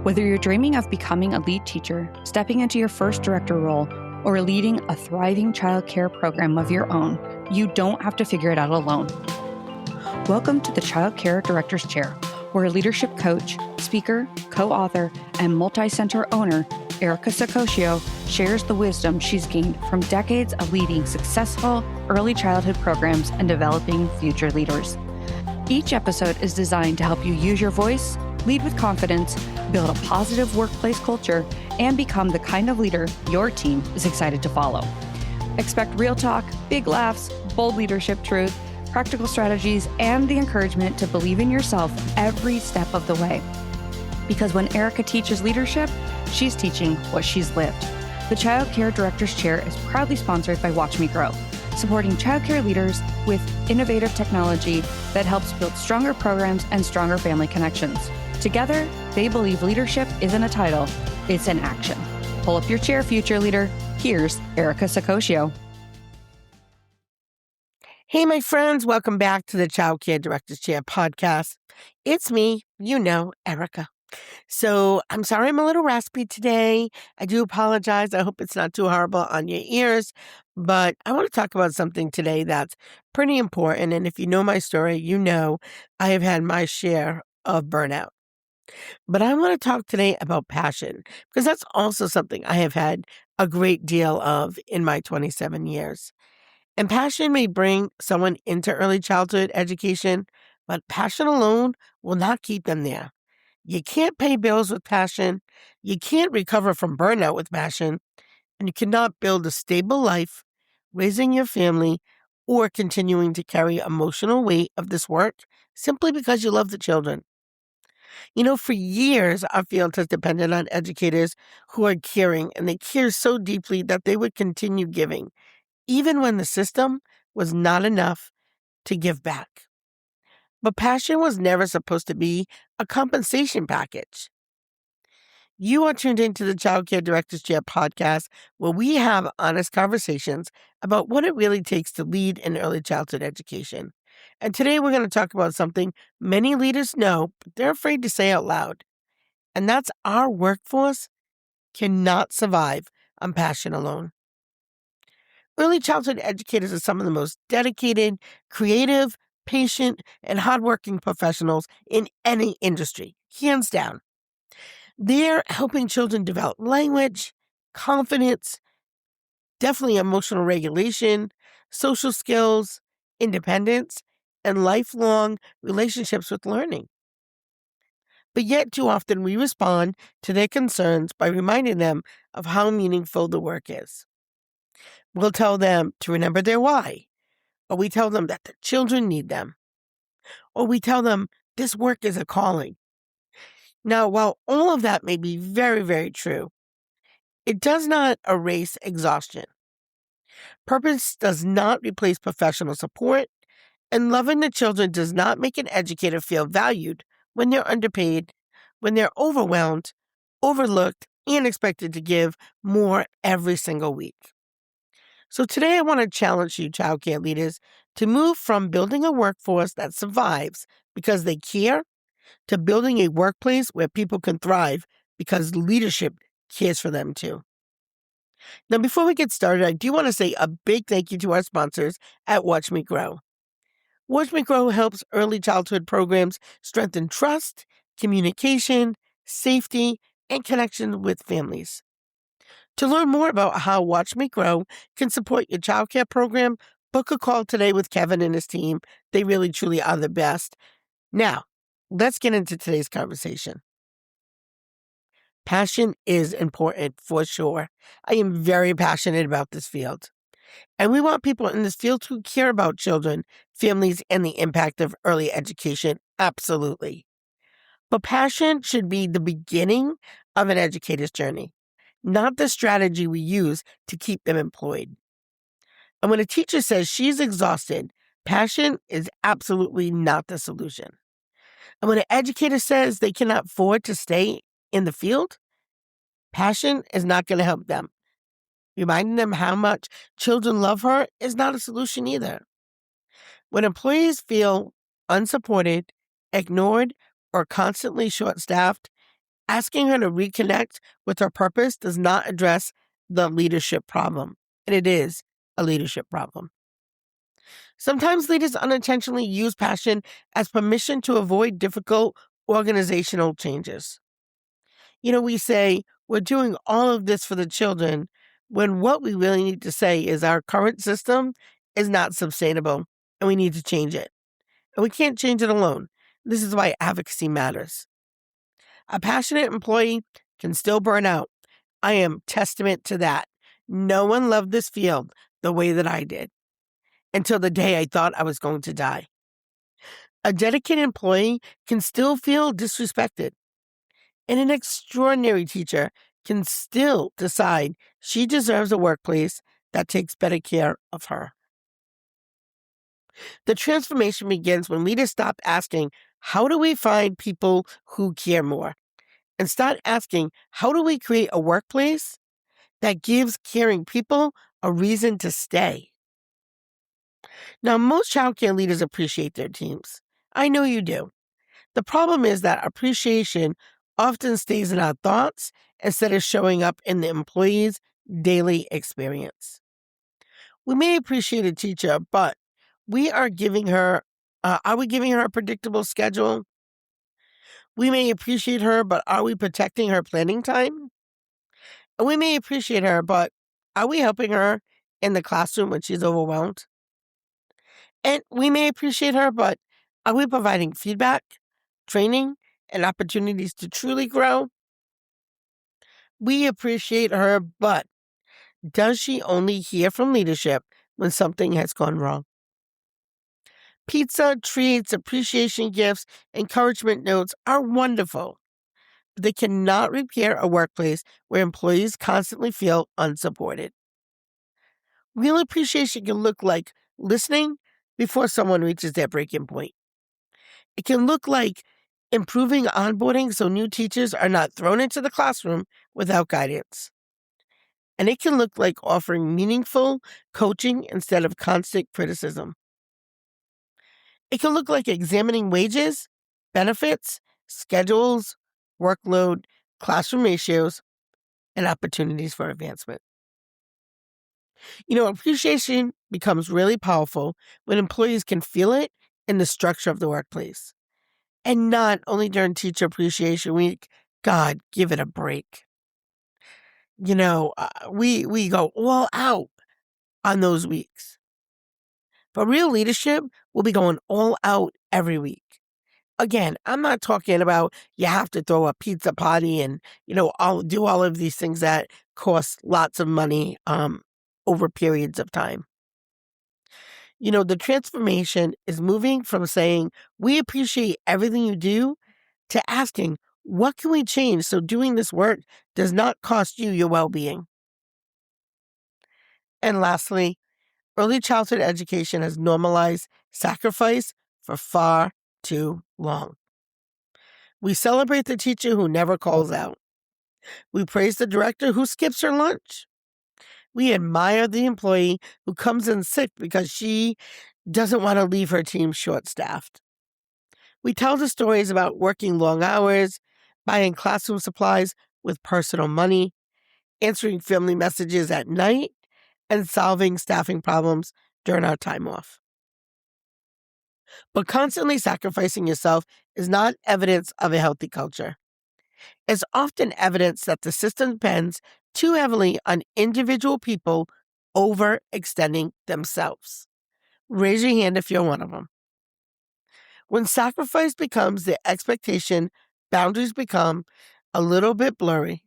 Whether you're dreaming of becoming a lead teacher, stepping into your first director role, or leading a thriving childcare program of your own, you don't have to figure it out alone. Welcome to the Childcare Director's Chair, where leadership coach, speaker, co-author, and multi-center owner Erica Saccoccio shares the wisdom she's gained from decades of leading successful early childhood programs and developing future leaders. Each episode is designed to help you use your voice, lead with confidence, build a positive workplace culture, and become the kind of leader your team is excited to follow. Expect real talk, big laughs, bold leadership truth, practical strategies, and the encouragement to believe in yourself every step of the way. Because when Erica teaches leadership, she's teaching what she's lived. The Child Care Director's Chair is proudly sponsored by Watch Me Grow, supporting childcare leaders with innovative technology that helps build stronger programs and stronger family connections. Together, they believe leadership isn't a title, it's an action. Pull up your chair, future leader. Here's Erica Saccoccio. Hey, my friends, welcome back to the Child Care Director's Chair podcast. It's me, Erica. So I'm sorry I'm a little raspy today. I do apologize. I hope it's not too horrible on your ears, but I want to talk about something today that's pretty important. And if you know my story, you know I have had my share of burnout. But I want to talk today about passion, because that's also something I have had a great deal of in my 27 years. And passion may bring someone into early childhood education, but passion alone will not keep them there. You can't pay bills with passion, you can't recover from burnout with passion, and you cannot build a stable life, raising your family, or continuing to carry emotional weight of this work simply because you love the children. For years, our field has depended on educators who are caring, and they care so deeply that they would continue giving, even when the system was not enough to give back. But passion was never supposed to be a compensation package. You are tuned into the Child Care Director's Chair podcast, where we have honest conversations about what it really takes to lead in early childhood education. And today we're going to talk about something many leaders know, but they're afraid to say out loud. And that's our workforce cannot survive on passion alone. Early childhood educators are some of the most dedicated, creative, patient, and hardworking professionals in any industry, hands down. They're helping children develop language, confidence, definitely emotional regulation, social skills, independence, and lifelong relationships with learning. But yet too often we respond to their concerns by reminding them of how meaningful the work is. We'll tell them to remember their why, or we tell them that the children need them, or we tell them this work is a calling. Now, while all of that may be very, very true, it does not erase exhaustion. Purpose does not replace professional support, and loving the children does not make an educator feel valued when they're underpaid, when they're overwhelmed, overlooked, and expected to give more every single week. So today I want to challenge you, childcare leaders, to move from building a workforce that survives because they care to building a workplace where people can thrive because leadership cares for them too. Now, before we get started, I do want to say a big thank you to our sponsors at Watch Me Grow. Watch Me Grow helps early childhood programs strengthen trust, communication, safety, and connection with families. To learn more about how Watch Me Grow can support your childcare program, book a call today with Kevin and his team. They really, truly are the best. Now, let's get into today's conversation. Passion is important for sure. I am very passionate about this field. And we want people in this field who care about children, families, and the impact of early education. Absolutely. But passion should be the beginning of an educator's journey, not the strategy we use to keep them employed. And when a teacher says she's exhausted, passion is absolutely not the solution. And when an educator says they cannot afford to stay in the field, passion is not going to help them. Reminding them how much children love her is not a solution either. When employees feel unsupported, ignored, or constantly short-staffed, Asking her to reconnect with her purpose does not address the leadership problem, and it is a leadership problem. Sometimes leaders unintentionally use passion as permission to avoid difficult organizational changes. We say, we're doing all of this for the children, when what we really need to say is our current system is not sustainable and we need to change it. And we can't change it alone. This is why advocacy matters. A passionate employee can still burn out. I am testament to that. No one loved this field the way that I did until the day I thought I was going to die. A dedicated employee can still feel disrespected. And an extraordinary teacher can still decide she deserves a workplace that takes better care of her. The transformation begins when leaders stop asking, how do we find people who care more? And start asking, how do we create a workplace that gives caring people a reason to stay? Now, most childcare leaders appreciate their teams. I know you do. The problem is that appreciation often stays in our thoughts instead of showing up in the employee's daily experience. We may appreciate a teacher, but are we giving her a predictable schedule? We may appreciate her, but are we protecting her planning time? And we may appreciate her, but are we helping her in the classroom when she's overwhelmed? And we may appreciate her, but are we providing feedback, training, and opportunities to truly grow? We appreciate her, but does she only hear from leadership when something has gone wrong? Pizza, treats, appreciation gifts, encouragement notes are wonderful, but they cannot repair a workplace where employees constantly feel unsupported. Real appreciation can look like listening before someone reaches their breaking point. It can look like improving onboarding so new teachers are not thrown into the classroom without guidance. And it can look like offering meaningful coaching instead of constant criticism. It can look like examining wages, benefits, schedules, workload, classroom ratios, and opportunities for advancement. Appreciation becomes really powerful when employees can feel it in the structure of the workplace. And not only during Teacher Appreciation Week. God, give it a break. We go all out on those weeks. But real leadership will be going all out every week. Again, I'm not talking about you have to throw a pizza party and, do all of these things that cost lots of money over periods of time. The transformation is moving from saying, we appreciate everything you do, to asking, what can we change so doing this work does not cost you your well-being? And lastly, early childhood education has normalized sacrifice for far too long. We celebrate the teacher who never calls out. We praise the director who skips her lunch. We admire the employee who comes in sick because she doesn't want to leave her team short-staffed. We tell the stories about working long hours, buying classroom supplies with personal money, answering family messages at night, and solving staffing problems during our time off. But constantly sacrificing yourself is not evidence of a healthy culture. It's often evidence that the system depends too heavily on individual people overextending themselves. Raise your hand if you're one of them. When sacrifice becomes the expectation, boundaries become a little bit blurry.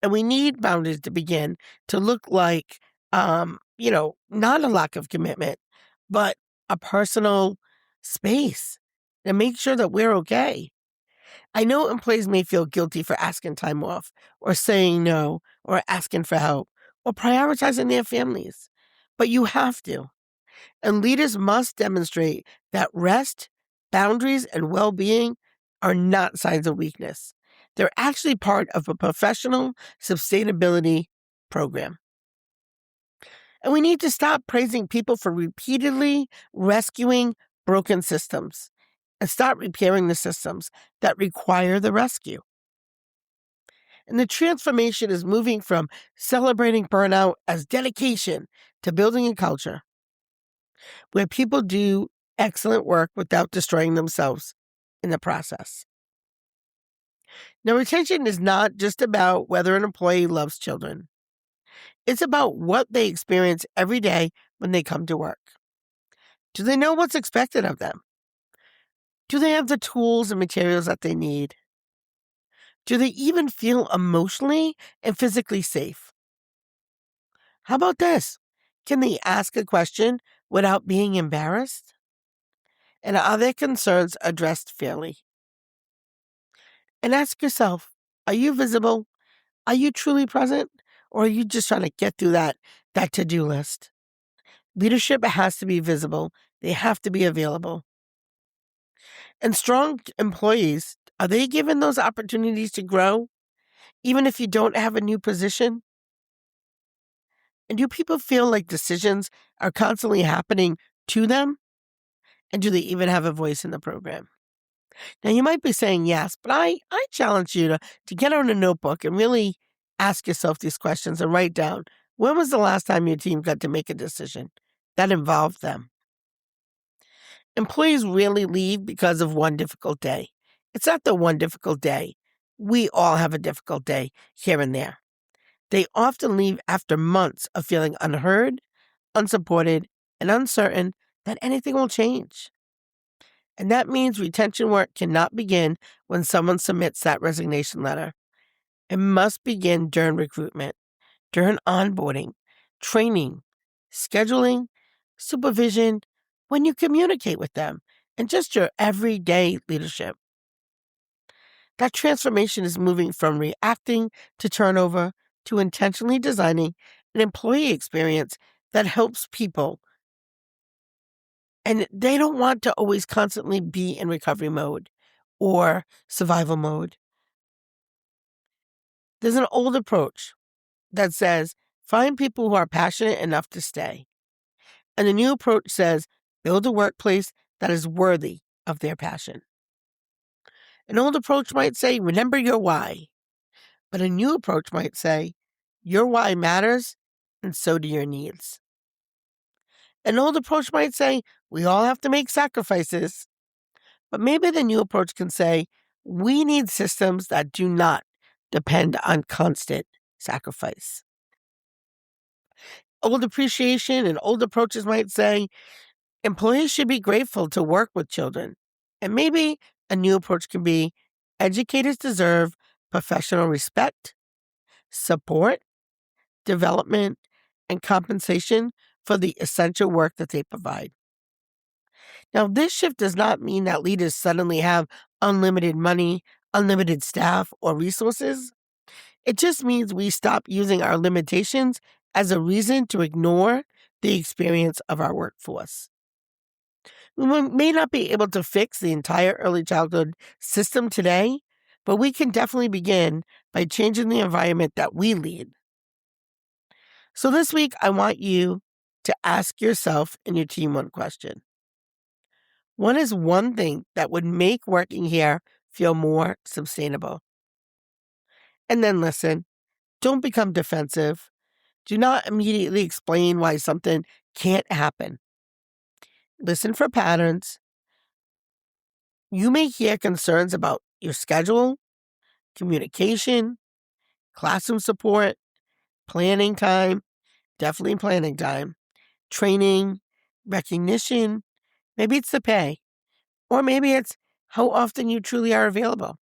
And we need boundaries to begin to look like, not a lack of commitment, but a personal space to make sure that we're okay. I know employees may feel guilty for asking time off or saying no or asking for help or prioritizing their families, but you have to. And leaders must demonstrate that rest, boundaries, and well-being are not signs of weakness. They're actually part of a professional sustainability program. And we need to stop praising people for repeatedly rescuing broken systems and start repairing the systems that require the rescue. And the transformation is moving from celebrating burnout as dedication to building a culture where people do excellent work without destroying themselves in the process. Now, retention is not just about whether an employee loves children. It's about what they experience every day when they come to work. Do they know what's expected of them? Do they have the tools and materials that they need? Do they even feel emotionally and physically safe? How about this? Can they ask a question without being embarrassed? And are their concerns addressed fairly? And ask yourself, are you visible? Are you truly present? Or are you just trying to get through that to-do list? Leadership has to be visible. They have to be available. And strong employees, are they given those opportunities to grow, even if you don't have a new position? And do people feel like decisions are constantly happening to them? And do they even have a voice in the program? Now, you might be saying yes, but I challenge you to get out a notebook and really ask yourself these questions and write down, when was the last time your team got to make a decision that involved them? Employees rarely leave because of one difficult day. It's not the one difficult day. We all have a difficult day here and there. They often leave after months of feeling unheard, unsupported, and uncertain that anything will change. And that means retention work cannot begin when someone submits that resignation letter. It must begin during recruitment, during onboarding, training, scheduling, supervision, when you communicate with them, and just your everyday leadership. That transformation is moving from reacting to turnover to intentionally designing an employee experience that helps people. And they don't want to always constantly be in recovery mode or survival mode. There's an old approach that says, find people who are passionate enough to stay. And the new approach says, build a workplace that is worthy of their passion. An old approach might say, remember your why. But a new approach might say, your why matters, and so do your needs. An old approach might say, we all have to make sacrifices. But maybe the new approach can say, we need systems that do not depend on constant sacrifice. Old appreciation and old approaches might say, employees should be grateful to work with children. And maybe a new approach can be, educators deserve professional respect, support, development, and compensation for the essential work that they provide. Now, this shift does not mean that leaders suddenly have unlimited money, unlimited staff, or resources. It just means we stop using our limitations as a reason to ignore the experience of our workforce. We may not be able to fix the entire early childhood system today, but we can definitely begin by changing the environment that we lead. So this week, I want you to ask yourself and your team one question. What is one thing that would make working here feel more sustainable? And then listen. Don't become defensive. Do not immediately explain why something can't happen. Listen for patterns. You may hear concerns about your schedule, communication, classroom support, planning time, definitely planning time, training, recognition. Maybe it's the pay, or maybe it's how often you truly are available.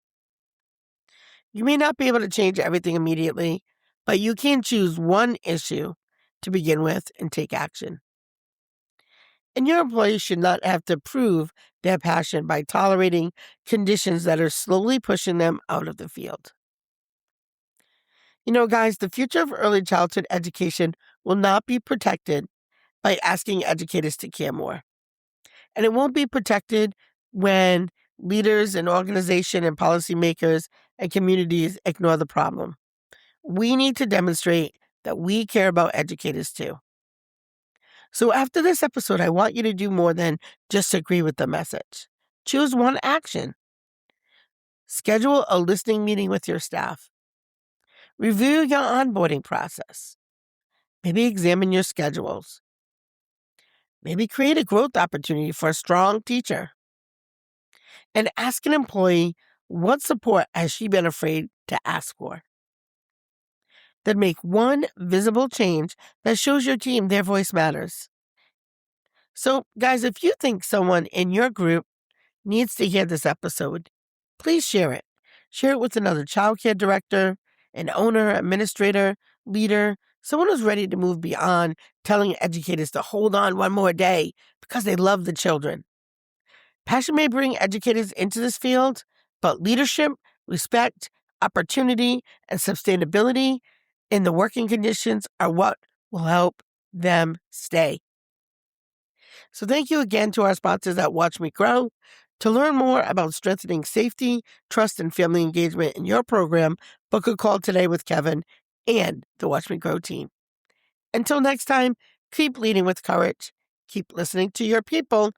You may not be able to change everything immediately, but you can choose one issue to begin with and take action. And your employees should not have to prove their passion by tolerating conditions that are slowly pushing them out of the field. You know, guys, the future of early childhood education will not be protected by asking educators to care more. And it won't be protected when leaders and organizations and policymakers and communities ignore the problem. We need to demonstrate that we care about educators too. So after this episode, I want you to do more than just agree with the message. Choose one action. Schedule a listening meeting with your staff. Review your onboarding process. Maybe examine your schedules. Maybe create a growth opportunity for a strong teacher. And ask an employee, what support has she been afraid to ask for? Then make one visible change that shows your team their voice matters. So, guys, if you think someone in your group needs to hear this episode, please share it. Share it with another childcare director, an owner, administrator, leader, someone who's ready to move beyond telling educators to hold on one more day because they love the children. Passion may bring educators into this field, but leadership, respect, opportunity, and sustainability in the working conditions are what will help them stay. So thank you again to our sponsors at Watch Me Grow. To learn more about strengthening safety, trust, and family engagement in your program, book a call today with Kevin and the Watch Me Grow team. Until next time, keep leading with courage, keep listening to your people,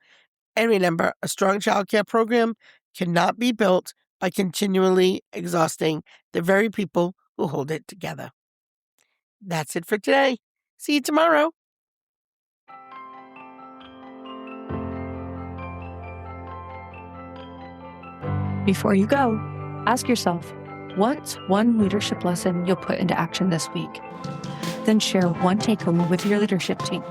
and remember, a strong childcare program cannot be built by continually exhausting the very people who hold it together. That's it for today. See you tomorrow. Before you go, ask yourself, what's one leadership lesson you'll put into action this week? Then share one takeaway with your leadership team,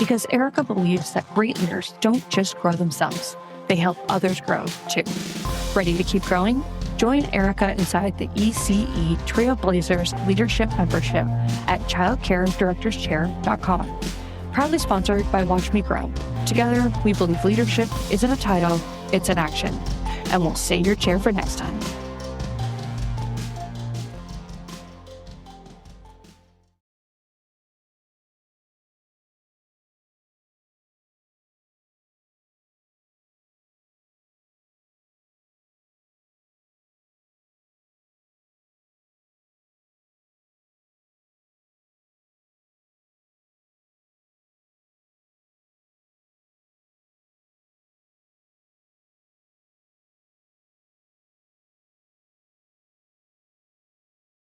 because Erica believes that great leaders don't just grow themselves, they help others grow too. Ready to keep growing? Join Erica inside the ECE Trailblazers Leadership Membership at childcaredirectorschair.com. Proudly sponsored by Watch Me Grow. Together, we believe leadership isn't a title, it's an action. And we'll save your chair for next time.